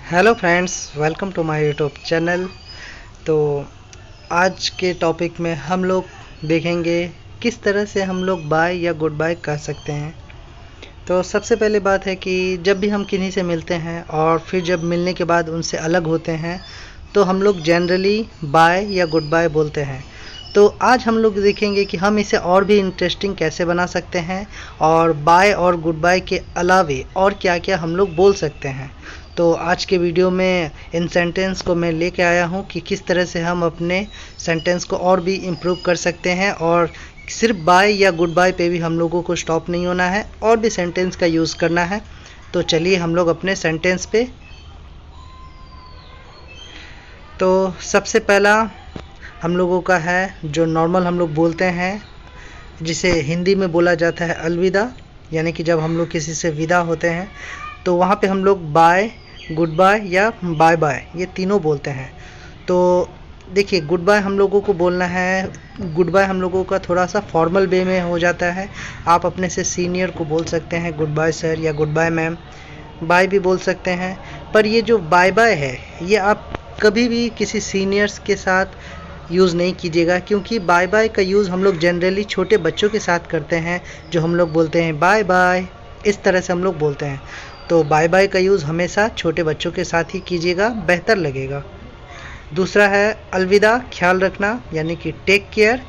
Hello friends, welcome to my YouTube channel. तो आज के टॉपिक में हम लोग देखेंगे किस तरह से हम लोग बाय या गुड बाय कह सकते हैं। तो सबसे पहले बात है कि जब भी हम किन्हीं से मिलते हैं और फिर जब मिलने के बाद उनसे अलग होते हैं तो हम लोग जनरली बाय या गुड बाय बोलते हैं। तो आज हम लोग देखेंगे कि हम इसे और भी इंटरेस्टिंग कैसे बना सकते हैं और बाय और गुड बाय के अलावे और क्या क्या हम लोग बोल सकते हैं। तो आज के वीडियो में इन सेंटेंस को मैं लेके आया हूँ कि किस तरह से हम अपने सेंटेंस को और भी इम्प्रूव कर सकते हैं और सिर्फ बाय या गुड बाय पे भी हम लोगों को स्टॉप नहीं होना है और भी सेंटेंस का यूज़ करना है। तो चलिए हम लोग अपने सेंटेंस पे। तो सबसे पहला हम लोगों का है जो नॉर्मल हम लोग बोलते हैं, जिसे हिंदी में बोला जाता है अलविदा, यानी कि जब हम लोग किसी से विदा होते हैं तो वहाँ पे हम लोग बाय, गुड बाय या बाय बाय ये तीनों बोलते हैं। तो देखिए, गुड बाय हम लोगों को बोलना है। गुड बाय हम लोगों का थोड़ा सा फॉर्मल वे में हो जाता है। आप अपने से सीनियर को बोल सकते हैं गुड बाय सर या गुड बाय मैम, बाय भी बोल सकते हैं। पर ये जो बाय बाय है ये आप कभी भी किसी सीनियर्स के साथ यूज़ नहीं कीजिएगा, क्योंकि बाय बाय का यूज़ हम लोग जनरली छोटे बच्चों के साथ करते हैं, जो हम लोग बोलते हैं बाय बाय, इस तरह से हम लोग बोलते हैं। तो बाय बाय का यूज़ हमेशा छोटे बच्चों के साथ ही कीजिएगा, बेहतर लगेगा। दूसरा है अलविदा, ख्याल रखना, यानी कि टेक केयर,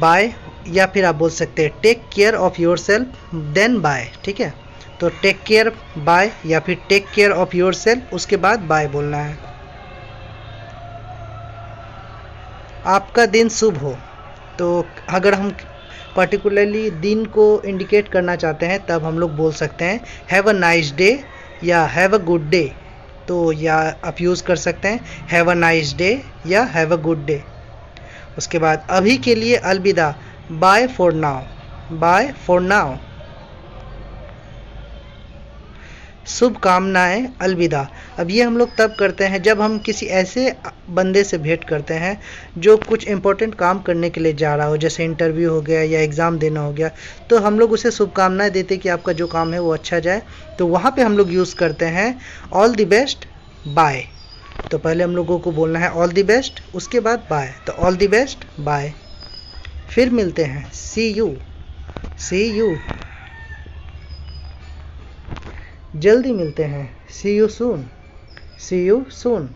बाय, या फिर आप बोल सकते हैं take care of yourself then bye. ठीक है, तो टेक केयर बाय या फिर take care of yourself, उसके बाद बाय बोलना है। आपका दिन शुभ हो, तो अगर हम पर्टिकुलरली दिन को इंडिकेट करना चाहते हैं तब हम लोग बोल सकते हैं हैव अ नाइस डे या हैव अ गुड डे। तो या आप यूज़ कर सकते हैं हैव अ नाइस डे या हैव अ गुड डे। उसके बाद अभी के लिए अलविदा, bye for now, bye for now. शुभकामनाएं, अलविदा। अब ये हम लोग तब करते हैं जब हम किसी ऐसे बंदे से भेंट करते हैं जो कुछ इम्पोर्टेंट काम करने के लिए जा रहा हो, जैसे इंटरव्यू हो गया या एग्ज़ाम देना हो गया, तो हम लोग उसे शुभकामनाएं देते कि आपका जो काम है वो अच्छा जाए। तो वहाँ पे हम लोग यूज़ करते हैं ऑल द बेस्ट बाय। तो पहले हम लोगों को बोलना है ऑल द बेस्ट, उसके बाद बाय। तो ऑल द बेस्ट बाय। फिर मिलते हैं, सी यू, सी यू। जल्दी मिलते हैं, see you soon, C you सून।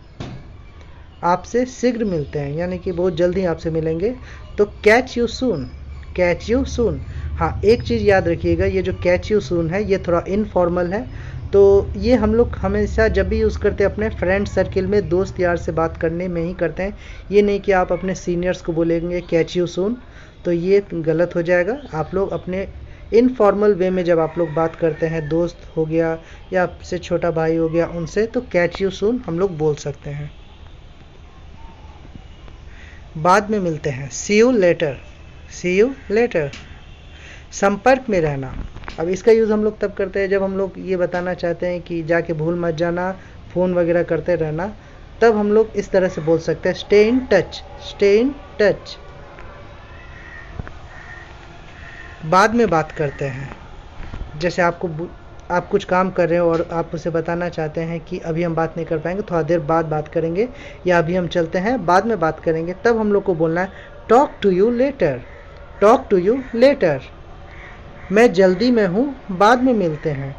आपसे शीघ्र मिलते हैं, यानी कि बहुत जल्दी आपसे मिलेंगे, तो catch you soon, catch you soon. हाँ, एक चीज़ याद रखिएगा, ये जो कैच यू सून है ये थोड़ा इनफॉर्मल है। तो ये हम लोग हमेशा जब भी यूज़ करते हैं अपने फ्रेंड सर्किल में, दोस्त यार से बात करने में ही करते हैं। ये नहीं कि आप अपने सीनियर्स को बोलेंगे कैच यू सून, तो ये गलत हो जाएगा। आप लोग अपने इनफॉर्मल वे में जब आप लोग बात करते हैं, दोस्त हो गया या आपसे छोटा भाई हो गया उनसे, तो कैच यू सून हम लोग बोल सकते हैं। बाद में मिलते हैं, see you later, see you later. संपर्क में रहना, अब इसका यूज़ हम लोग तब करते हैं जब हम लोग ये बताना चाहते हैं कि जाके भूल मत जाना, फ़ोन वगैरह करते रहना, तब हम लोग इस तरह से बोल सकते हैं stay in touch, stay in touch. बाद में बात करते हैं, जैसे आप कुछ काम कर रहे हो और आप उसे बताना चाहते हैं कि अभी हम बात नहीं कर पाएंगे, थोड़ा देर बाद बात करेंगे, या अभी हम चलते हैं बाद में बात करेंगे, तब हम लोग को बोलना है talk to you later, talk to you later. मैं जल्दी में हूँ, बाद में मिलते हैं।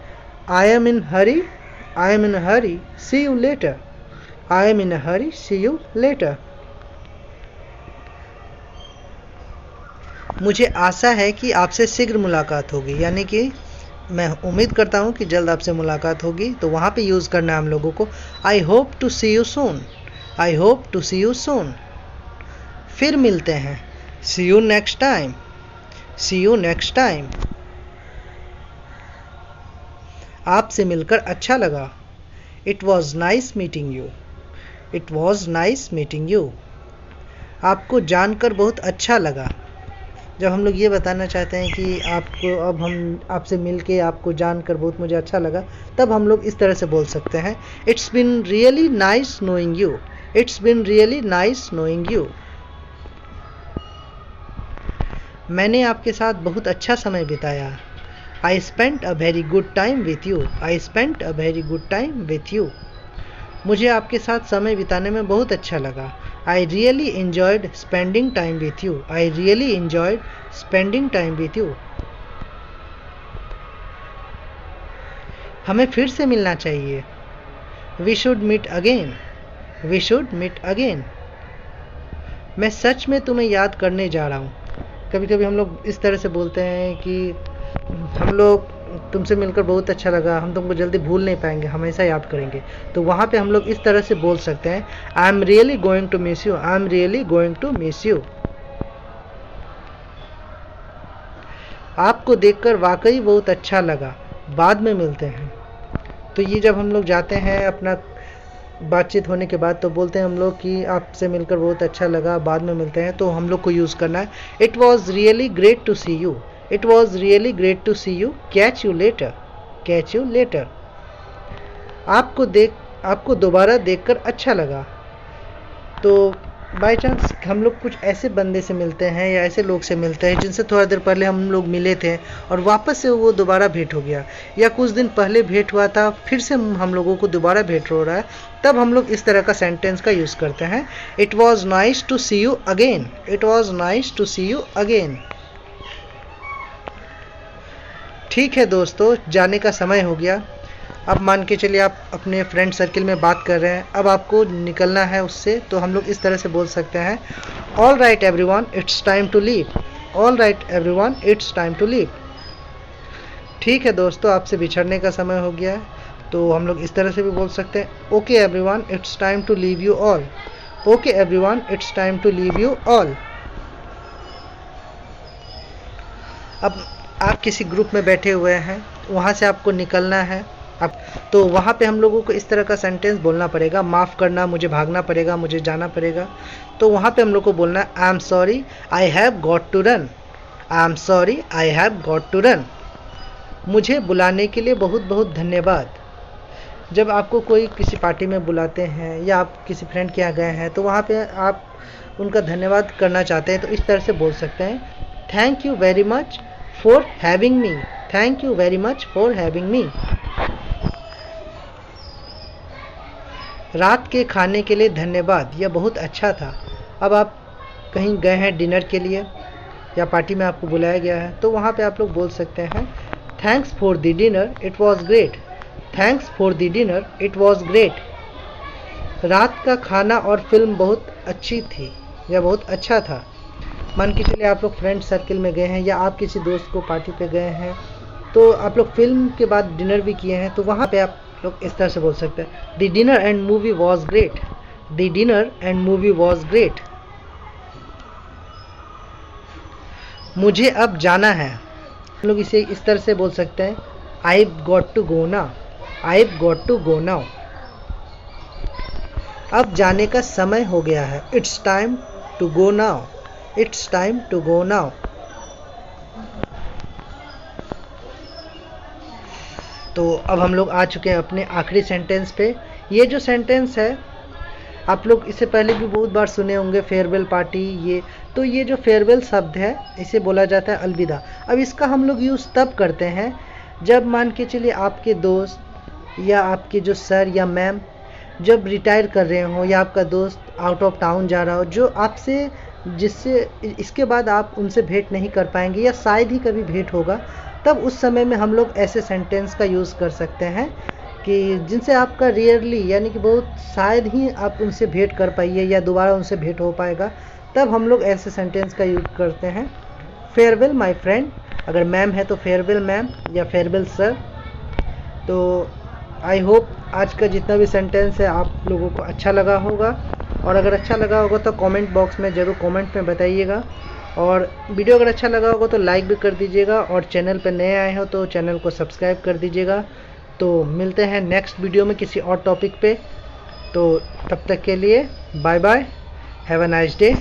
I am in hurry, I am in hurry, see you later, I am in hurry, see you later. मुझे आशा है कि आपसे शीघ्र मुलाकात होगी, यानी कि मैं उम्मीद करता हूँ कि जल्द आपसे मुलाकात होगी। तो वहाँ पे यूज़ करना है हम लोगों को I hope to see you soon, I hope to see you soon. फिर मिलते हैं, see you next time, see you next time. आपसे मिलकर अच्छा लगा, it was nice meeting you, it was nice meeting you. आपको जानकर बहुत अच्छा लगा, जब हम लोग ये बताना चाहते हैं कि आपको अब हम आपसे मिलके आपको जानकर बहुत मुझे अच्छा लगा, तब हम लोग इस तरह से बोल सकते हैं it's been really nice knowing you, it's been really nice knowing you. मैंने आपके साथ बहुत अच्छा समय बिताया, I spent a very good time with you, I spent a very good time with you. मुझे आपके साथ समय बिताने में बहुत अच्छा लगा। I really enjoyed spending time with you. I really enjoyed spending time with you. हमें फिर से मिलना चाहिए। We should meet again. We should meet again. मैं सच में तुम्हें याद करने जा रहा हूँ। कभी कभी हम लोग इस तरह से बोलते हैं कि हम लोग तुमसे मिलकर बहुत अच्छा लगा, हम तुमको जल्दी भूल नहीं पाएंगे, हमेशा याद करेंगे। तो वहाँ पे हम लोग इस तरह से बोल सकते हैं, I am really going to miss you. I am really going to miss you. आपको देखकर वाकई बहुत अच्छा लगा, बाद में मिलते हैं। तो ये जब हम लोग जाते हैं अपना बातचीत होने के बाद, तो बोलते हैं हम लोग कि आपसे मिलकर बहुत अच्छा लगा, बाद में मिलते हैं। तो हम लोग को यूज़ करना है, it was really great to see you. It was really great to see you. Catch you later. Catch you later. आपको दोबारा देखकर अच्छा लगा। तो बाय चांस हम लोग कुछ ऐसे बंदे से मिलते हैं या ऐसे लोग से मिलते हैं जिनसे थोड़ा देर पहले हम लोग मिले थे और वापस से वो दोबारा भेंट हो गया, या कुछ दिन पहले भेंट हुआ था फिर से हम लोगों को दोबारा भेंट हो रहा है, तब हम लोग इस तरह का सेंटेंस का यूज़ करते हैं, it was nice to see you again. It was nice to see you again. ठीक है दोस्तों, जाने का समय हो गया। अब मान के चलिए आप अपने फ्रेंड सर्किल में बात कर रहे हैं, अब आपको निकलना है उससे, तो हम लोग इस तरह से बोल सकते हैं, all right everyone, it's time to leave. All right everyone, it's time to leave. ठीक है दोस्तों, आपसे बिछड़ने का समय हो गया है, तो हम लोग इस तरह से भी बोल सकते हैं, okay everyone, it's time to leave you all. Okay everyone, it's time to leave you all. अब आप किसी ग्रुप में बैठे हुए हैं, वहाँ से आपको निकलना है, अब तो वहाँ पे हम लोगों को इस तरह का सेंटेंस बोलना पड़ेगा, माफ़ करना, मुझे भागना पड़ेगा, मुझे जाना पड़ेगा। तो वहाँ पे हम लोग को बोलना है, I am sorry, I have got to run. I am sorry, I have got to run. मुझे बुलाने के लिए बहुत बहुत धन्यवाद। जब आपको कोई किसी पार्टी में बुलाते हैं या आप किसी फ्रेंड के यहाँ गए हैं, तो वहाँ पे आप उनका धन्यवाद करना चाहते हैं, तो इस तरह से बोल सकते हैं, thank you very much for having me. Thank you very much for having me. रात के खाने के लिए धन्यवाद, यह बहुत अच्छा था। अब आप कहीं गए हैं डिनर के लिए या पार्टी में आपको बुलाया गया है, तो वहाँ पे आप लोग बोल सकते हैं, thanks for the dinner, it was great. Thanks for the dinner, it was great. रात का खाना और फिल्म बहुत अच्छी थी, यह बहुत अच्छा था। मान के चलिए आप लोग फ्रेंड सर्किल में गए हैं या आप किसी दोस्त को पार्टी पे गए हैं, तो आप लोग फिल्म के बाद डिनर भी किए हैं, तो वहाँ पे आप लोग इस तरह से बोल सकते हैं, the dinner and movie was great. The dinner and movie was great. मुझे अब जाना है, हम लोग इसे इस तरह से बोल सकते हैं, I got to go now. I got to go now. अब जाने का समय हो गया है, it's time to go now. It's time to go now. तो अब हम लोग आ चुके हैं अपने आखिरी सेंटेंस पे। ये जो सेंटेंस है आप लोग इससे पहले भी बहुत बार सुने होंगे, फेयरवेल पार्टी। ये जो फेयरवेल शब्द है इसे बोला जाता है अलविदा। अब इसका हम लोग यूज़ तब करते हैं जब मान के चलिए आपके दोस्त या आपके जो सर या मैम जब रिटायर कर रहे हो, या आपका दोस्त आउट ऑफ टाउन जा रहा हो, जो आपसे जिससे इसके बाद आप उनसे भेंट नहीं कर पाएंगे या शायद ही कभी भेंट होगा, तब उस समय में हम लोग ऐसे सेंटेंस का यूज़ कर सकते हैं कि जिनसे आपका रेयरली यानी कि बहुत शायद ही आप उनसे भेंट कर पाइए या दोबारा उनसे भेंट हो पाएगा, तब हम लोग ऐसे सेंटेंस का यूज़ करते हैं। फेयरवेल माय फ्रेंड, अगर मैम है तो फेयरवेल मैम या फेयरवेल सर। तो आई होप आज का जितना भी सेंटेंस है आप लोगों को अच्छा लगा होगा, और अगर अच्छा लगा होगा तो कमेंट बॉक्स में ज़रूर कमेंट में बताइएगा, और वीडियो अगर अच्छा लगा होगा तो लाइक भी कर दीजिएगा, और चैनल पर नए आए हो तो चैनल को सब्सक्राइब कर दीजिएगा। तो मिलते हैं नेक्स्ट वीडियो में किसी और टॉपिक पे। तो तब तक के लिए bye bye, have a nice day.